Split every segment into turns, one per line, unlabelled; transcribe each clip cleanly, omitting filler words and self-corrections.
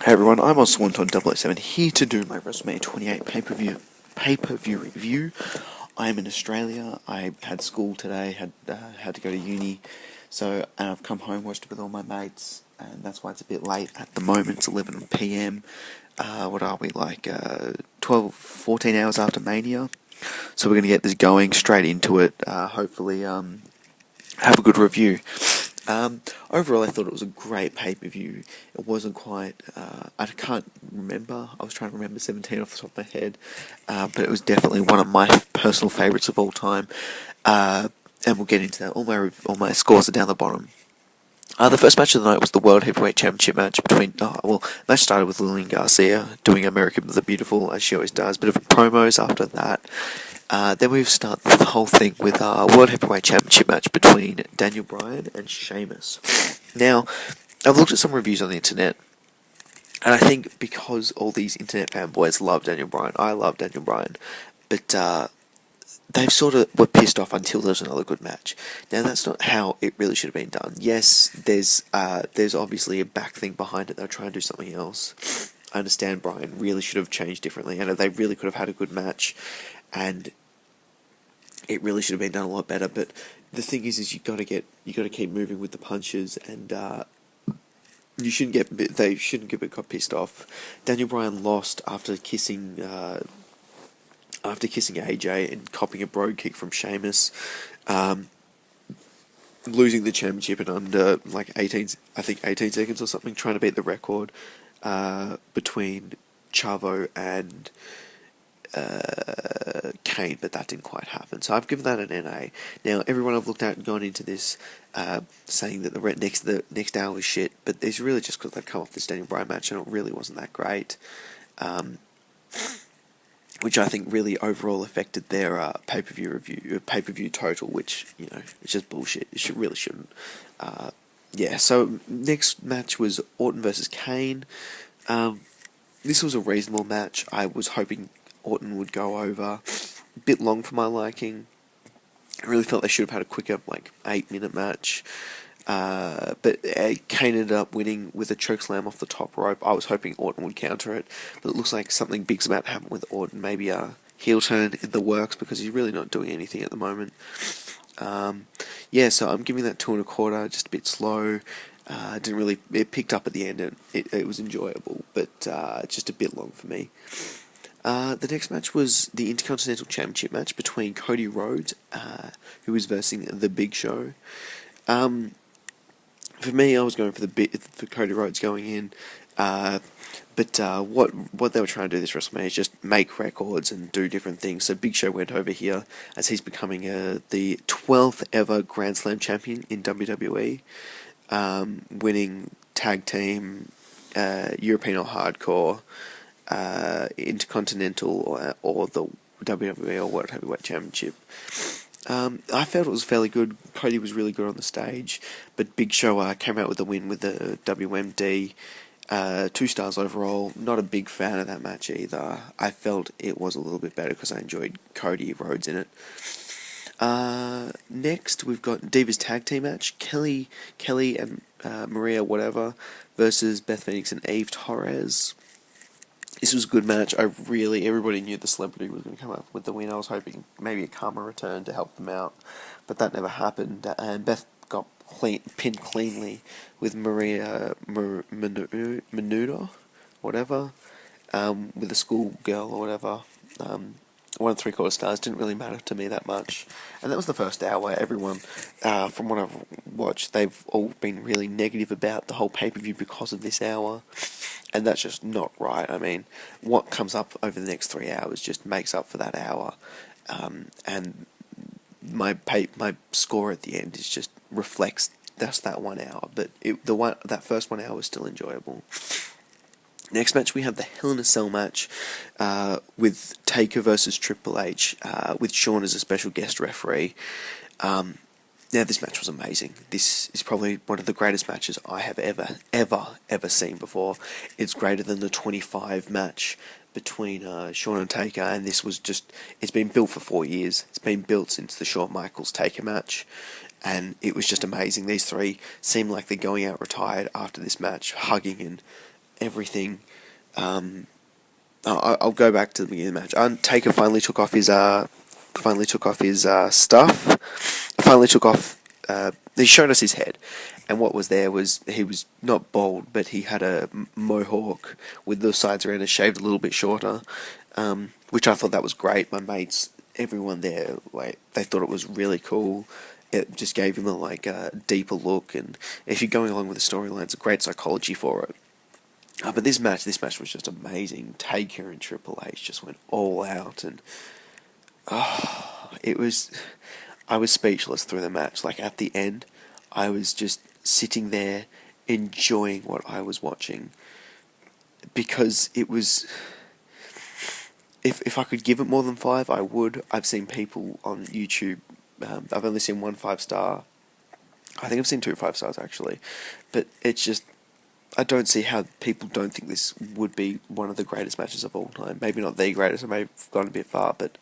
Hey everyone, I'm on Swanton 007 here to do my WrestleMania 28 pay-per-view review. I'm in Australia. I had school today, had to go to uni, so I've come home, watched it with all my mates, and that's why it's a bit late at the moment. It's 11 p.m. What are we, 12, 14 hours after Mania? So we're going to get this going straight into it. Hopefully, have a good review. Overall, I thought it was a great pay-per-view. It wasn't quite, I can't remember, I was trying to remember 17 off the top of my head, but it was definitely one of my personal favourites of all time, and we'll get into that. All my scores are down the bottom. The first match of the night was the World Heavyweight Championship match between, match started with Lillian Garcia doing America the Beautiful, as she always does, bit of promos after that. Then we start the whole thing with our World Heavyweight Championship match between Daniel Bryan and Sheamus. Now, I've looked at some reviews on the internet, and I think because all these internet fanboys love Daniel Bryan, I love Daniel Bryan, but they sort of were pissed off until there was another good match. Now, that's not how it really should have been done. Yes, there's obviously a back thing behind it. They're trying to do something else. I understand Bryan really should have changed differently, and they really could have had a good match, and it really should have been done a lot better. But the thing is you got to keep moving with the punches, and they shouldn't get got pissed off. Daniel Bryan lost after kissing AJ and copying a brogue kick from Sheamus, losing the championship in under 18 seconds or something, trying to beat the record between Chavo and Kane, but that didn't quite happen. So I've given that an NA. Now, everyone I've looked at and gone into this saying that the next hour was shit, but it's really just because they've come off this Daniel Bryan match and it really wasn't that great. Which I think really overall affected their pay-per-view total, which, it's just bullshit. It really shouldn't. So next match was Orton versus Kane. This was a reasonable match. I was hoping Orton would go over. A bit long for my liking. I really felt they should have had a quicker, 8-minute match. But Kane ended up winning with a chokeslam off the top rope. I was hoping Orton would counter it, but it looks like something big's about to happen with Orton. Maybe a heel turn in the works, because he's really not doing anything at the moment. So I'm giving that 2.25, just a bit slow. It picked up at the end, and it was enjoyable, but just a bit long for me. The next match was the Intercontinental Championship match between Cody Rhodes, who was versing The Big Show. For me, I was going for Cody Rhodes going in, but what they were trying to do this WrestleMania is just make records and do different things. So Big Show went over here as he's becoming the 12th ever Grand Slam champion in WWE, winning tag team, European or Hardcore, Intercontinental or the WWE or World Heavyweight Championship. I felt it was fairly good. Cody was really good on the stage, but Big Show came out with the win with the WMD. 2 stars overall. Not a big fan of that match either. I felt it was a little bit better because I enjoyed Cody Rhodes in it. Next, we've got Divas tag team match. Kelly and Maria whatever versus Beth Phoenix and Eve Torres. This was a good match. Everybody knew the celebrity was going to come up with the win. I was hoping maybe a karma return to help them out, but that never happened. And Beth got pinned cleanly with Maria Menounos, whatever, with a schoolgirl or whatever. 1 3/4 stars. Didn't really matter to me that much. And that was the first hour. Everyone, from what I've watched, they've all been really negative about the whole pay-per-view because of this hour. And that's just not right. I mean, what comes up over the next 3 hours just makes up for that hour. And my score at the end is just reflects just that 1 hour. But that first 1 hour was still enjoyable. Next match, we have the Hell in a Cell match with Taker versus Triple H, with Shawn as a special guest referee. Now, this match was amazing. This is probably one of the greatest matches I have ever seen before. It's greater than the 25 match between Shawn and Taker, and this was it's been built for 4 years. It's been built since the Shawn Michaels Taker match, and it was just amazing. These three seem like they're going out retired after this match, hugging everything. I'll go back to the beginning of the match. Undertaker finally took off his stuff. Finally took off. He showed us his head, and what was there was he was not bald, but he had a mohawk with the sides around it shaved a little bit shorter, which I thought that was great. My mates, everyone there, like they thought it was really cool. It just gave him a deeper look, and if you're going along with the storyline, it's a great psychology for it. But this match was just amazing. Taker and Triple H just went all out, and I was speechless through the match. Like at the end, I was just sitting there enjoying what I was watching, because it was. If I could give it more than 5, I would. I've seen people on YouTube. I've only seen 1 5-star. I think I've seen 2 5-stars actually, but it's just. I don't see how people don't think this would be one of the greatest matches of all time. Maybe not the greatest, I may have gone a bit far, but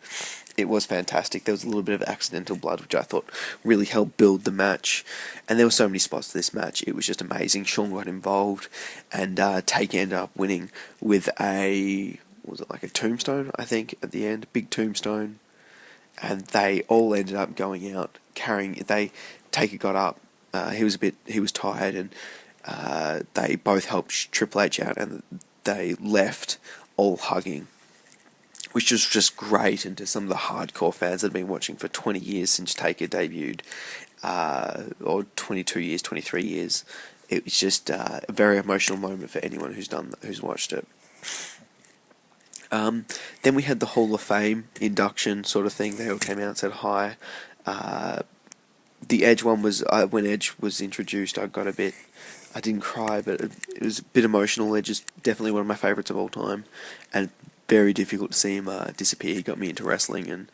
it was fantastic. There was a little bit of accidental blood, which I thought really helped build the match. And there were so many spots to this match. It was just amazing. Shawn got involved, and Taker ended up winning with a tombstone, I think, at the end? Big tombstone. And they all ended up going out carrying... Taker got up. He was tired, and they both helped Triple H out, and they left all hugging, which was just great. And to some of the hardcore fans that have been watching for 20 years since Taker debuted, or 22 years, 23 years, it was just a very emotional moment for anyone who's watched it. Then we had the Hall of Fame induction sort of thing. They all came out and said hi. The Edge one was, when Edge was introduced, I didn't cry, but it was a bit emotional. Edge is definitely one of my favourites of all time, and very difficult to see him disappear. He got me into wrestling, and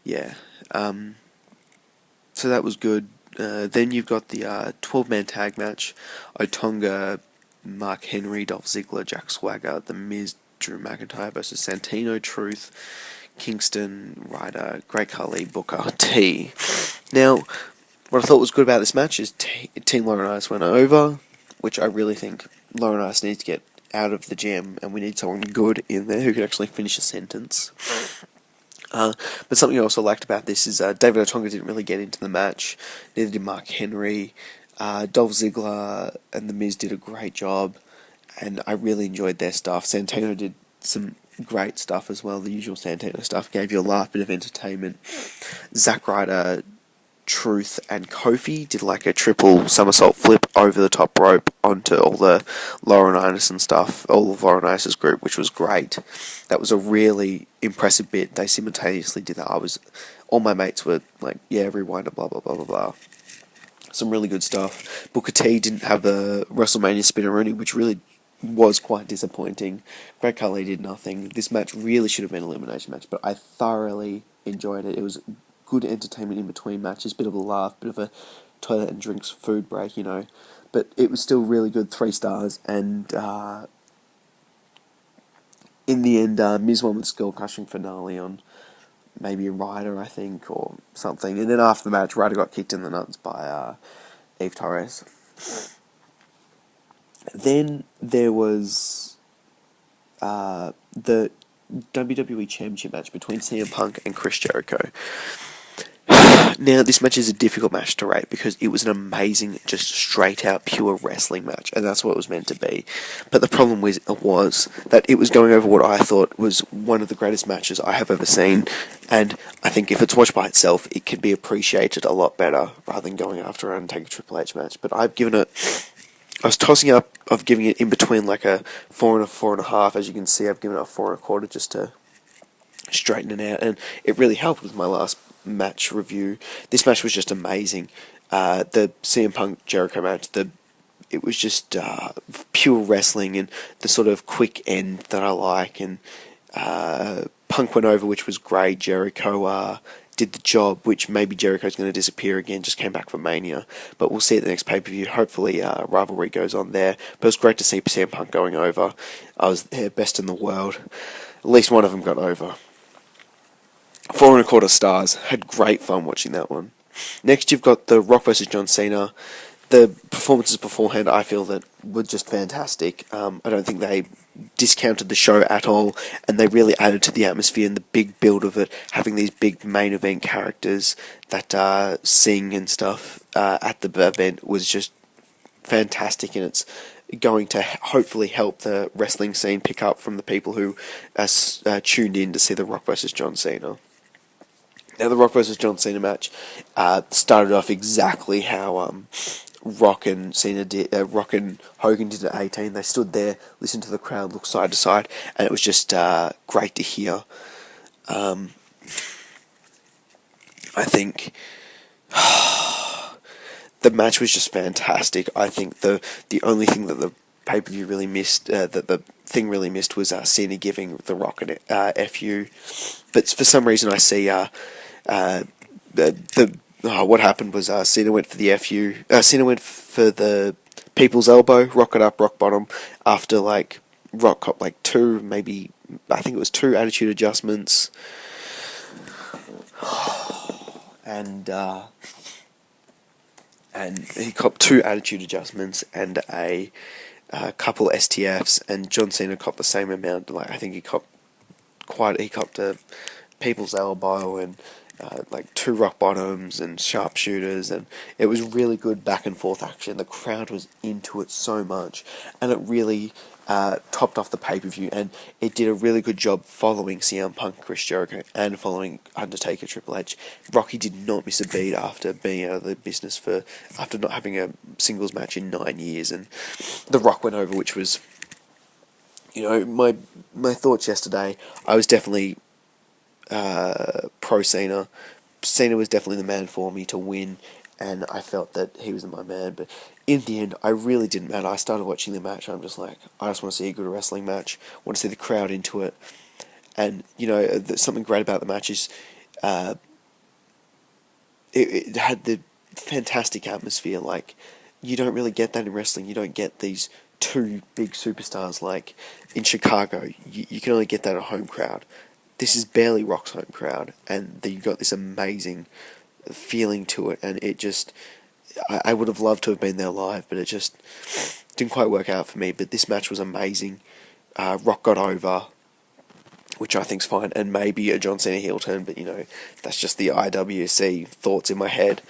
yeah. So that was good. Then you've got the 12-man tag match. Otunga, Mark Henry, Dolph Ziggler, Jack Swagger, The Miz, Drew McIntyre versus Santino, Truth, Kingston, Ryder, Great Khali, Booker T. Now, what I thought was good about this match is Team Laurinaitis went over, which I really think Laurinaitis needs to get out of the gym, and we need someone good in there who can actually finish a sentence. But something I also liked about this is David Otunga didn't really get into the match, neither did Mark Henry. Dolph Ziggler and The Miz did a great job, and I really enjoyed their stuff. Santino did some great stuff as well. The usual Santino stuff gave you a laugh, bit of entertainment. Zack, Ryder, Truth, and Kofi did like a triple somersault flip over the top rope onto all the Laurinaitis and stuff, all of Laurinaitis' group, which was great. That was a really impressive bit. They simultaneously did that. All my mates were like, yeah, rewind, blah, blah, blah, blah, blah. Some really good stuff. Booker T didn't have the WrestleMania spinneroonie, which really was quite disappointing. Great Khali did nothing. This match really should have been an elimination match, but I thoroughly enjoyed it. It was good entertainment in between matches, bit of a laugh, bit of a toilet and drinks food break, but it was still really good, 3 stars, and in the end, Miz won with skull-crushing finale on maybe Ryder, I think, or something, and then after the match, Ryder got kicked in the nuts by Eve Torres. Then there was the WWE Championship match between CM Punk and Chris Jericho. Now, this match is a difficult match to rate because it was an amazing, just straight-out, pure wrestling match, and that's what it was meant to be. But the problem was that it was going over what I thought was one of the greatest matches I have ever seen, and I think if it's watched by itself, it could be appreciated a lot better, rather than going after an Undertaker Triple H match. But I was tossing up of giving it in between like a 4 and a 4.5. As you can see, I've given it a 4 1/4 just to straighten it out, and it really helped with my last match review. This match was just amazing. The CM Punk Jericho match, it was just pure wrestling and the sort of quick end that I like. And Punk went over, which was great. Jericho did the job, which maybe Jericho's going to disappear again, just came back from Mania. But we'll see at the next pay-per-view. Hopefully rivalry goes on there. But it was great to see CM Punk going over. I was their best in the world. At least one of them got over. 4 1/4 stars. Had great fun watching that one. Next, you've got The Rock versus John Cena. The performances beforehand, I feel that were just fantastic. I don't think they discounted the show at all, and they really added to the atmosphere and the big build of it, having these big main event characters that sing and stuff at the event was just fantastic, and it's going to hopefully help the wrestling scene pick up from the people who tuned in to see The Rock versus John Cena. Now, the Rock versus John Cena match started off exactly how Rock and Cena did. Rock and Hogan did at 18. They stood there, listened to the crowd, looked side to side, and it was just great to hear. I think the match was just fantastic. I think the only thing that the pay-per-view really missed, that the thing really missed, was Cena giving The Rock an FU. But for some reason, I see what happened was Cena went for the FU. Cena went for the people's elbow, rock it up, rock bottom, after like Rock got like two attitude adjustments, and he copped 2 attitude adjustments and a couple STFs, and John Cena copped the same amount. Like, I think he copped a people's elbow and like 2 rock bottoms and sharpshooters, and it was really good back and forth action. The crowd was into it so much, and it really topped off the pay-per-view, and it did a really good job following CM Punk, Chris Jericho, and following Undertaker, Triple H. Rocky did not miss a beat after being out of the business after not having a singles match in 9 years, and The Rock went over, which was, my thoughts yesterday. I was definitely pro Cena. Cena was definitely the man for me to win, and I felt that he was my man, but in the end, I really didn't matter. I started watching the match, I'm just like, I just want to see a good wrestling match, I want to see the crowd into it, and, something great about the match is, it had the fantastic atmosphere. Like, you don't really get that in wrestling. You don't get these 2 big superstars, like, in Chicago. You can only get that at a home crowd. This is barely Rock's home crowd, and you got this amazing feeling to it, and it just, I would have loved to have been there live, but it just didn't quite work out for me. But this match was amazing. Rock got over, which I think's fine, and maybe a John Cena heel turn, but that's just the IWC thoughts in my head.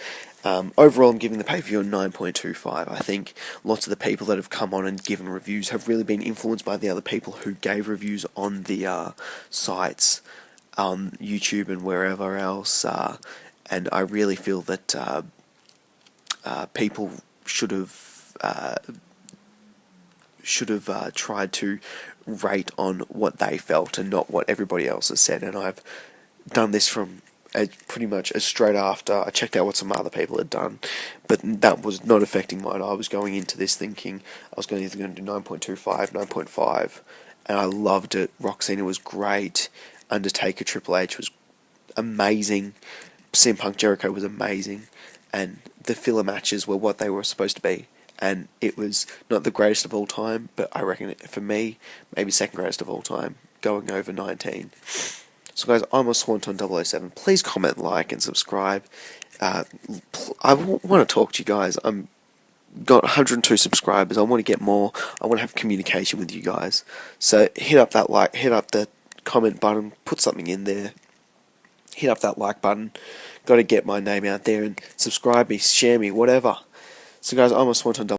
Overall, I'm giving the pay-per-view a 9.25. I think lots of the people that have come on and given reviews have really been influenced by the other people who gave reviews on the sites, YouTube and wherever else, and I really feel that people should have tried to rate on what they felt and not what everybody else has said, and I've done this from pretty much as straight after I checked out what some other people had done, but that was not affecting mine. I was going into this thinking I was either going to do 9.25, 9.5, and I loved it. Rock Cena was great. Undertaker Triple H was amazing. CM Punk Jericho was amazing, and the filler matches were what they were supposed to be, and it was not the greatest of all time, but I reckon for me, maybe second greatest of all time, going over 19. So guys, I'm a Swanton 007. Please comment, like, and subscribe. I want to talk to you guys. I'm got 102 subscribers. I want to get more. I want to have communication with you guys. So hit up that like, hit up the comment button, put something in there. Hit up that like button. Got to get my name out there and subscribe me, share me, whatever. So guys, I'm a Swanton 007.